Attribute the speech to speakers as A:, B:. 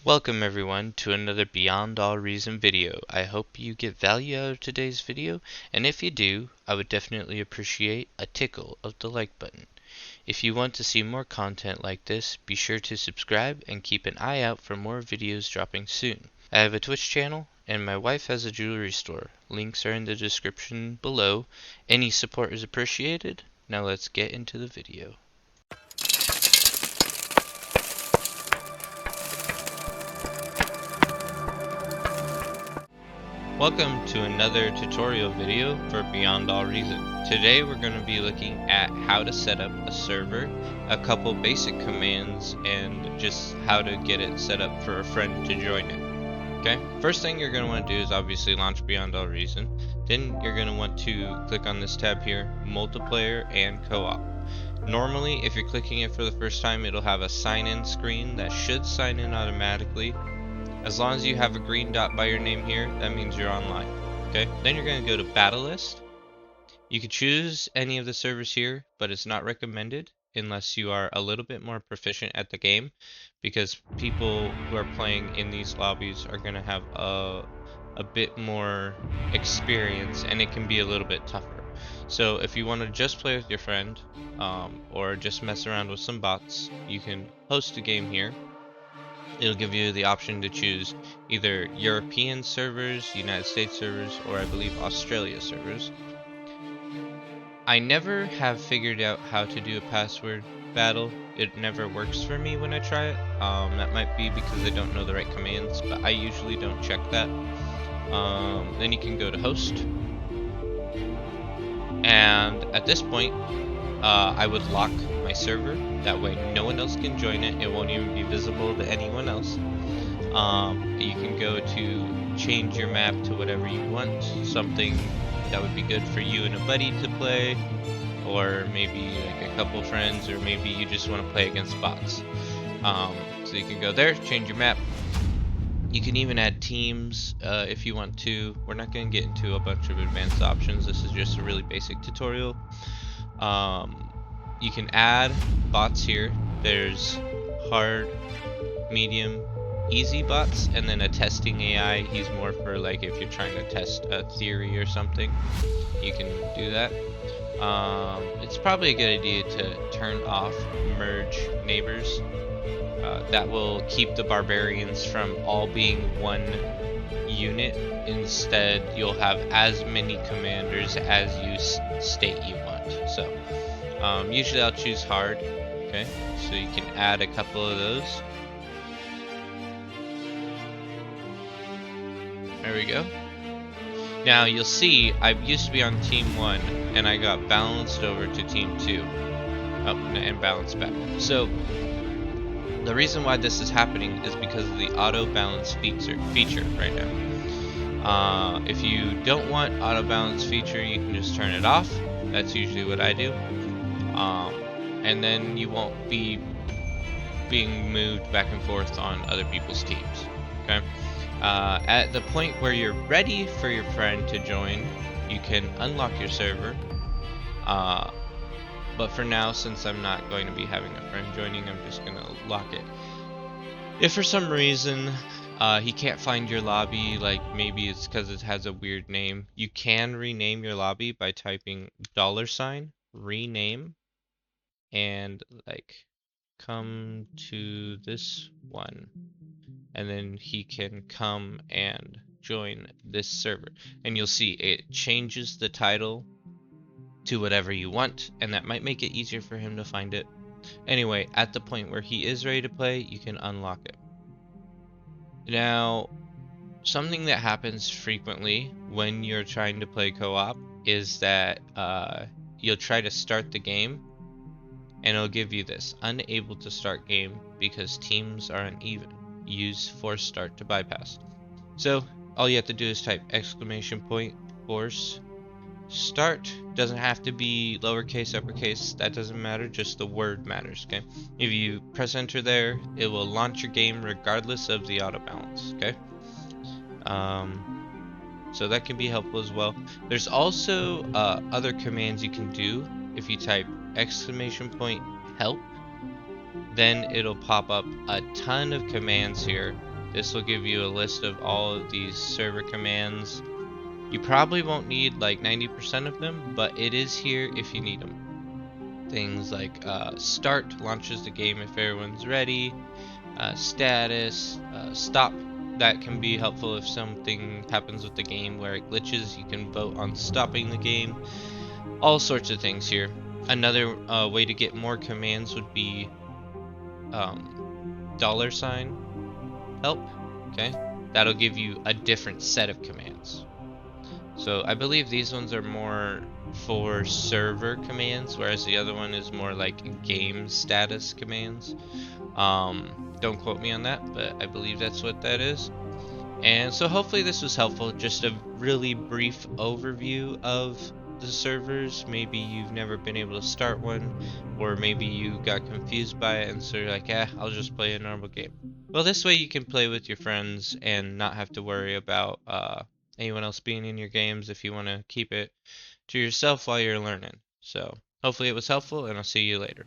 A: Welcome everyone to another Beyond All Reason video. I hope you get value out of today's video, and if you do, I would definitely appreciate a tickle of the like button. If you want to see more content like this, be sure to subscribe and keep an eye out for more videos dropping soon. I have a Twitch channel, and my wife has a jewelry store. Links are in the description below. Any support is appreciated. Now let's get into the video. Welcome to another tutorial video for Beyond All Reason. Today we're going to be looking at how to set up a server, a couple basic commands, and just how to get it set up for a friend to join it. Okay, first thing you're going to want to do is obviously launch Beyond All Reason. Then you're going to want to click on this tab here, Multiplayer and Co-op. Normally, if you're clicking it for the first time, it'll have a sign-in screen that should sign in automatically. As long as you have a green dot by your name here, that means you're online. Okay, then you're going to go to Battle List. You could choose any of the servers here, but it's not recommended unless you are a little bit more proficient at the game, because people who are playing in these lobbies are going to have a bit more experience, and it can be a little bit tougher. So if you want to just play with your friend, or just mess around with some bots, you can host a game here. It'll give you the option to choose either European servers, United States servers, or I believe Australia servers. I never have figured out how to do a password battle. It never works for me when I try it. That might be because I don't know the right commands, but I usually don't check that. Then you can go to host. And at this point, I would lock my server. That way no one else can join it. It won't even be visible to anyone else. You can go to change your map to whatever you want. Something that would be good for you and a buddy to play, or maybe like a couple friends, or maybe you just want to play against bots. So you can go there, change your map. You can even add teams if you want to. We're not going to get into a bunch of advanced options. This is just a really basic tutorial. You can add bots here. There's hard, medium, easy bots, and then a testing AI. He's more for like if you're trying to test a theory or something, you can do that. It's probably a good idea to turn off merge neighbors. That will keep the barbarians from all being one unit. Instead, you'll have as many commanders as you state you want. So usually I'll choose hard. Okay, so you can add a couple of those. There we go. Now you'll see I used to be on team 1 and I got balanced over to team 2. Oh, and balanced back. So the reason why this is happening is because of the auto balance feature right now. If you don't want auto balance feature, you can just turn it off. That's usually what I do. And then you won't be being moved back and forth on other people's teams. Okay. At the point where you're ready for your friend to join, you can unlock your server. But for now, since I'm not going to be having a friend joining, I'm just going to lock it. If for some reason he can't find your lobby, like maybe it's because it has a weird name, you can rename your lobby by typing $rename and like come to this one, and then he can come and join this server, and you'll see it changes the title to whatever you want, and that might make it easier for him to find it. Anyway, at the point where he is ready to play, you can unlock it. Now, something that happens frequently when you're trying to play co-op is that you'll try to start the game and it'll give you this unable to start game because teams are uneven. Use force start to bypass. So all you have to do is type !force start. Doesn't have to be lowercase, uppercase, that doesn't matter, just the word matters. Okay, if you press enter there, it will launch your game regardless of the auto balance. Okay, so that can be helpful as well. There's also other commands you can do. If you type !help, then it'll pop up a ton of commands here This will give you a list of all of these server commands. You probably won't need like 90% of them, but it is here if you need them. Things like start launches the game if everyone's ready, status, stop. That can be helpful if something happens with the game where it glitches. You can vote on stopping the game. All sorts of things here. Another way to get more commands would be $sign help. Okay, that'll give you a different set of commands. So I believe these ones are more for server commands, whereas the other one is more like game status commands. Don't quote me on that, but I believe that's what that is. And so hopefully this was helpful, just a really brief overview of the servers. Maybe you've never been able to start one, or maybe you got confused by it and so you're like, I'll just play a normal game. Well, this way you can play with your friends and not have to worry about anyone else being in your games if you want to keep it to yourself while you're learning. So hopefully it was helpful, and I'll see you later.